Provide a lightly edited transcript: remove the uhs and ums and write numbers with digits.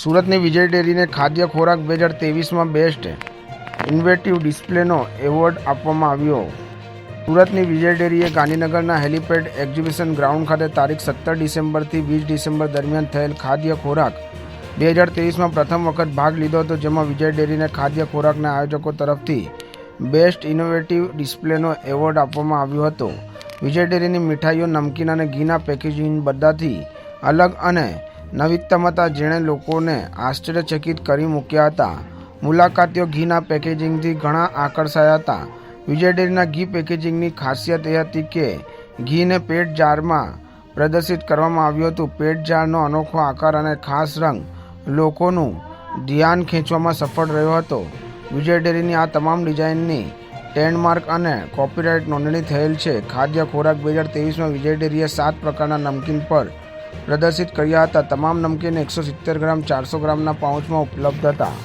સુરતની વિજય ડેરીને ખાદ્ય ખોરાક 2023માં બેસ્ટ ઇનોવેટિવ ડિસ્પ્લેનો એવોર્ડ આપવામાં આવ્યો। સુરતની વિજય ડેરીએ ગાંધીનગરના હેલીપેડ એક્ઝિબિશન ગ્રાઉન્ડ ખાતે તારીખ 17 ડિસેમ્બરથી 20 ડિસેમ્બર દરમિયાન થયેલ ખાદ્ય ખોરાક 2023માં પ્રથમ વખત ભાગ લીધો હતો, જેમાં વિજય ડેરીને ખાદ્ય ખોરાકના આયોજકો તરફથી બેસ્ટ ઇનોવેટિવ ડિસ્પ્લેનો એવોર્ડ આપવામાં આવ્યો હતો। વિજય ડેરીની મીઠાઈઓ, નમકીન અને ઘીના પેકેજિંગ બધાથી અલગ અને નવીનતમ હતા, જેણે લોકોને આશ્ચર્યચકિત કરી મૂક્યા હતા। મુલાકાતીઓ ઘીના પેકેજિંગથી ઘણા આકર્ષાયા હતા। વિજય ડેરીના ઘી પેકેજિંગની ખાસિયત એ હતી કે ઘીને પેટ જારમાં પ્રદર્શિત કરવામાં આવ્યું હતું। પેટ જારનો અનોખો આકાર અને ખાસ રંગ લોકોનું ધ્યાન ખેંચવામાં સફળ રહ્યો હતો। વિજય ડેરીની આ તમામ ડિઝાઇનની ટ્રેડમાર્ક અને કોપીરાઇટ નોંધણી થયેલ છે। ખાદ્ય ખોરાક 2023માં વિજય ડેરીએ 7 પ્રકારના નમકીન પર પ્રદર્શિત કર્યા હતા। તમામ નમકીન 170 ગ્રામ, 400 ગ્રામના પાઉચમાં ઉપલબ્ધ હતા।